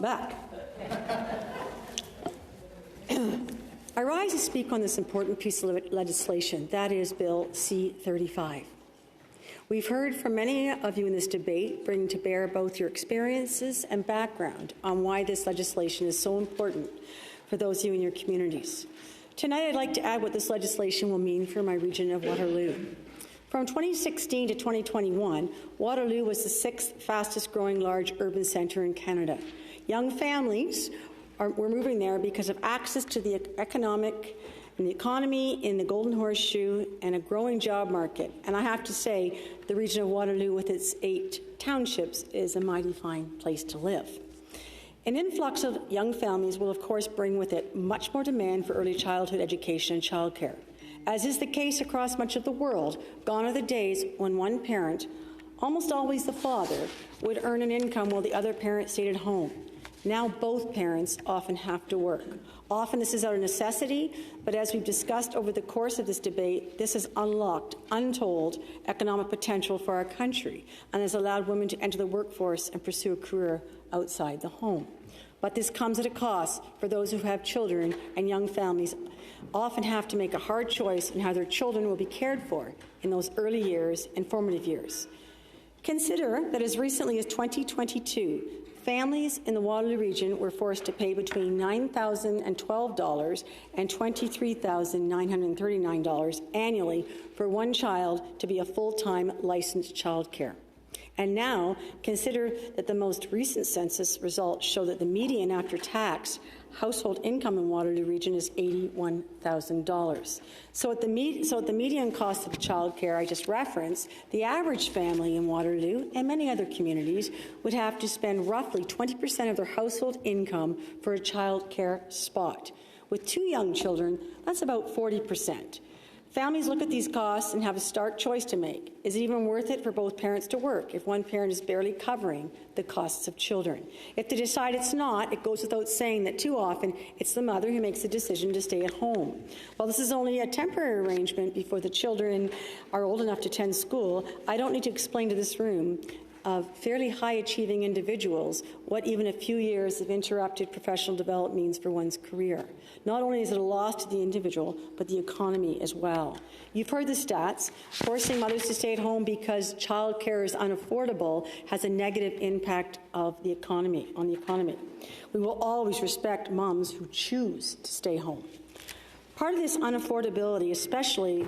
back. I rise to speak on this important piece of legislation, that is Bill C-35. We've heard from many of you in this debate, bringing to bear both your experiences and background on why this legislation is so important for those of you in your communities. Tonight, I'd like to add what this legislation will mean for my region of Waterloo. From 2016 to 2021, Waterloo was the 6th fastest-growing large urban centre in Canada. Young families were moving there because of access to the economy in the Golden Horseshoe and a growing job market. And I have to say, the region of Waterloo with its 8 townships is a mighty fine place to live. An influx of young families will of course bring with it much more demand for early childhood education and childcare. As is the case across much of the world, gone are the days when one parent, almost always the father, would earn an income while the other parent stayed at home. Now both parents often have to work. Often this is out of necessity, but as we've discussed over the course of this debate, this has unlocked untold economic potential for our country and has allowed women to enter the workforce and pursue a career outside the home. But this comes at a cost for those who have children, and young families often have to make a hard choice in how their children will be cared for in those early years and formative years. Consider that as recently as 2022, families in the Waterloo region were forced to pay between $9,012 and $23,939 annually for one child to be a full-time licensed childcare. And now, consider that the most recent census results show that the median after-tax household income in Waterloo region is $81,000. So at the median cost of childcare I just referenced, the average family in Waterloo and many other communities would have to spend roughly 20% of their household income for a childcare spot. With 2 young children, that's about 40%. Families look at these costs and have a stark choice to make. Is it even worth it for both parents to work if one parent is barely covering the costs of children? If they decide it's not, it goes without saying that too often it's the mother who makes the decision to stay at home. While this is only a temporary arrangement before the children are old enough to attend school, I don't need to explain to this room of fairly high-achieving individuals what even a few years of interrupted professional development means for one's career. Not only is it a loss to the individual, but the economy as well. You've heard the stats. Forcing mothers to stay at home because childcare is unaffordable has a negative impact on the economy. We will always respect moms who choose to stay home. Part of this unaffordability, especially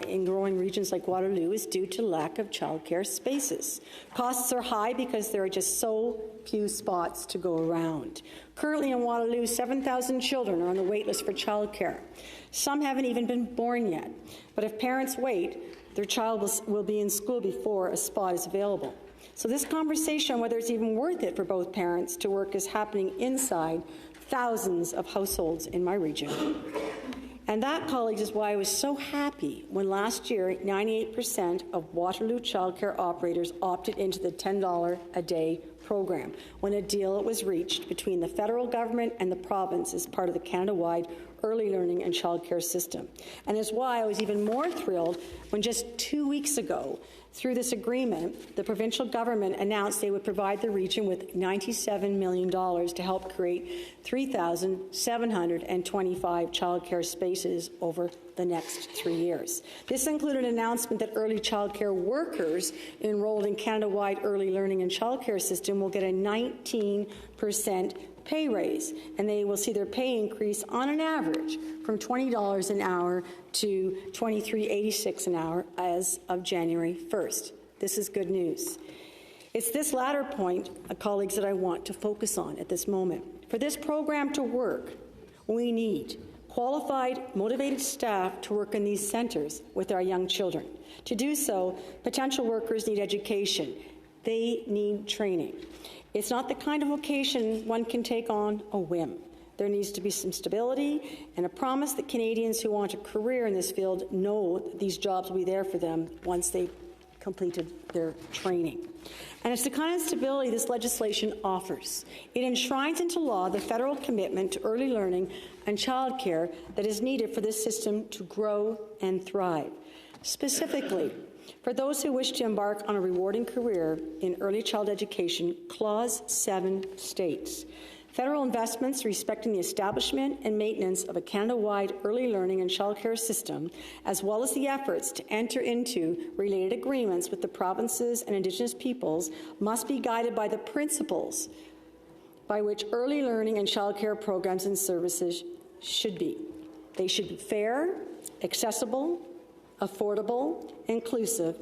in growing regions like Waterloo, is due to lack of childcare spaces. Costs are high because there are just so few spots to go around. Currently in Waterloo, 7,000 children are on the wait list for childcare. Some haven't even been born yet. But if parents wait, their child will be in school before a spot is available. So this conversation on whether it's even worth it for both parents to work is happening inside thousands of households in my region. And that, colleagues, is why I was so happy when last year 98% of Waterloo childcare operators opted into the $10 a day program when a deal was reached between the federal government and the province as part of the Canada-wide early learning and childcare system. And is why I was even more thrilled when just 2 weeks ago, through this agreement, the provincial government announced they would provide the region with $97 million to help create 3,725 childcare spaces over the next 3 years. This included an announcement that early childcare workers enrolled in Canada-wide early learning and childcare system will get a 19% pay raise, and they will see their pay increase on an average from $20 an hour to $23.86 an hour as of January 1st. This is good news. It's this latter point, colleagues, that I want to focus on at this moment. For this program to work, we need qualified, motivated staff to work in these centres with our young children. To do so, potential workers need education. They need training. It's not the kind of vocation one can take on a whim. There needs to be some stability and a promise that Canadians who want a career in this field know that these jobs will be there for them once they've completed their training. And it's the kind of stability this legislation offers. It enshrines into law the federal commitment to early learning and childcare that is needed for this system to grow and thrive. Specifically, For those who wish to embark on a rewarding career in early child education, Clause 7 states, federal investments respecting the establishment and maintenance of a Canada-wide early learning and childcare system, as well as the efforts to enter into related agreements with the provinces and Indigenous peoples, must be guided by the principles by which early learning and childcare programs and services should be. They should be fair, accessible, affordable, inclusive,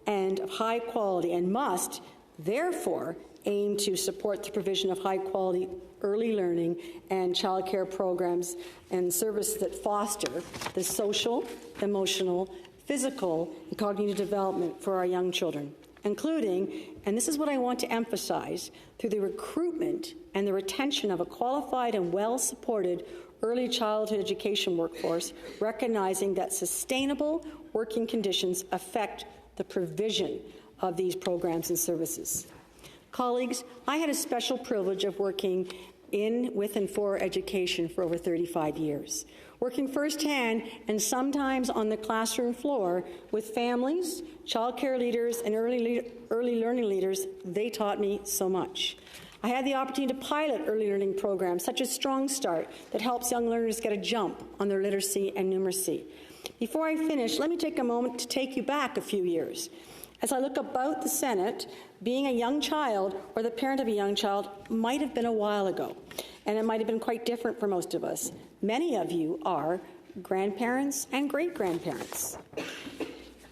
and of high quality, and must, therefore, aim to support the provision of high-quality early learning and childcare programs and services that foster the social, emotional, physical, and cognitive development for our young children, including, and this is what I want to emphasize, through the recruitment and the retention of a qualified and well-supported early childhood education workforce, recognizing that sustainable working conditions affect the provision of these programs and services. Colleagues, I had a special privilege of working in, with, and for education for over 35 years. Working firsthand and sometimes on the classroom floor with families, childcare leaders, and early learning leaders, they taught me so much. I had the opportunity to pilot early learning programs such as Strong Start that helps young learners get a jump on their literacy and numeracy. Before I finish, let me take a moment to take you back a few years. As I look about the Senate, being a young child or the parent of a young child might have been a while ago, and it might have been quite different for most of us. Many of you are grandparents and great-grandparents.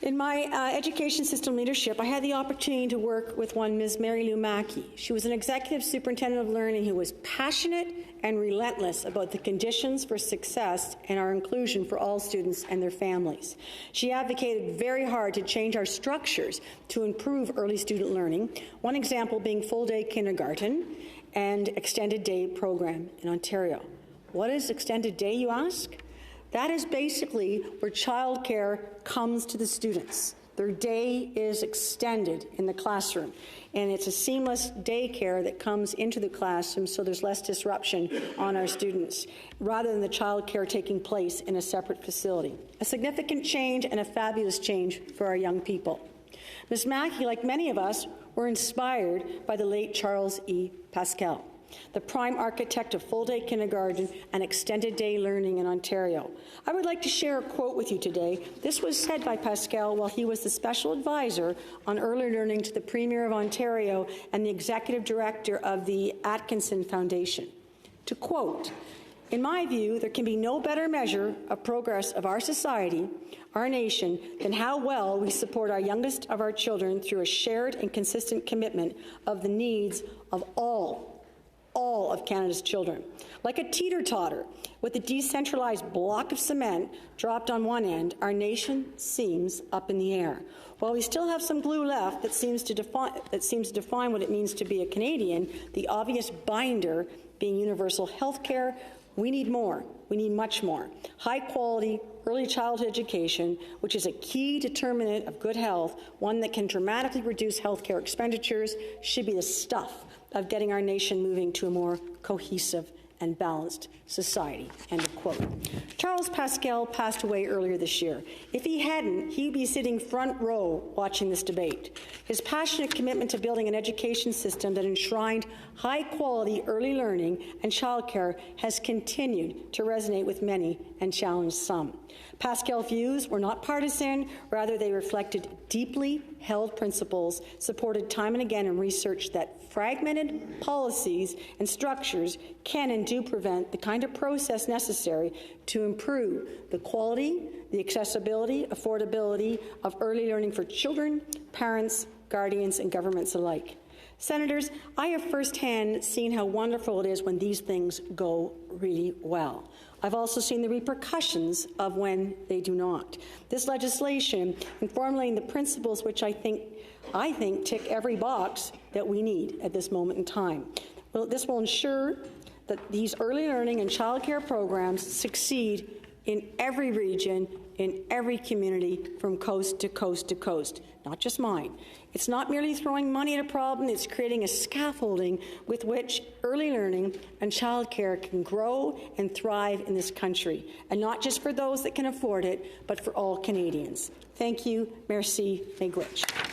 In my education system leadership, I had the opportunity to work with one Ms. Mary Lou Mackey. She was an executive superintendent of learning who was passionate and relentless about the conditions for success and our inclusion for all students and their families. She advocated very hard to change our structures to improve early student learning, one example being full-day kindergarten and extended day program in Ontario. What is extended day, you ask? That is basically where childcare comes to the students. Their day is extended in the classroom, and it's a seamless daycare that comes into the classroom so there's less disruption on our students, rather than the childcare taking place in a separate facility. A significant change and a fabulous change for our young people. Ms. Mackey, like many of us, were inspired by the late Charles E. Pascal, the prime architect of full-day kindergarten and extended day learning in Ontario. I would like to share a quote with you today. This was said by Pascal while he was the special advisor on early learning to the Premier of Ontario and the executive director of the Atkinson Foundation. To quote, "In my view, there can be no better measure of progress of our society, our nation, than how well we support our youngest of our children through a shared and consistent commitment of the needs of all of Canada's children. Like a teeter-totter with a decentralized block of cement dropped on one end, our nation seems up in the air. While we still have some glue left that seems to define what it means to be a Canadian, the obvious binder being universal health care, we need more. We need much more. High-quality early childhood education, which is a key determinant of good health, one that can dramatically reduce health care expenditures, should be the stuff of getting our nation moving to a more cohesive and balanced society." End of quote. Charles Pascal passed away earlier this year. If he hadn't, he'd be sitting front row watching this debate. His passionate commitment to building an education system that enshrined high-quality early learning and childcare has continued to resonate with many and challenged some. Pascal's views were not partisan, rather they reflected deeply held principles supported time and again in research that fragmented policies and structures can and do prevent the kind of process necessary to improve the quality, the accessibility, affordability of early learning for children, parents, guardians, and governments alike. Senators, I have firsthand seen how wonderful it is when these things go really well. I've also seen the repercussions of when they do not. This legislation, in formulating the principles which I think tick every box that we need at this moment in time. Well, this will ensure that these early learning and childcare programs succeed in every region in every community from coast to coast to coast, not just mine. It's not merely throwing money at a problem, it's creating a scaffolding with which early learning and childcare can grow and thrive in this country, and not just for those that can afford it, but for all Canadians. Thank you. Merci. Miigwech.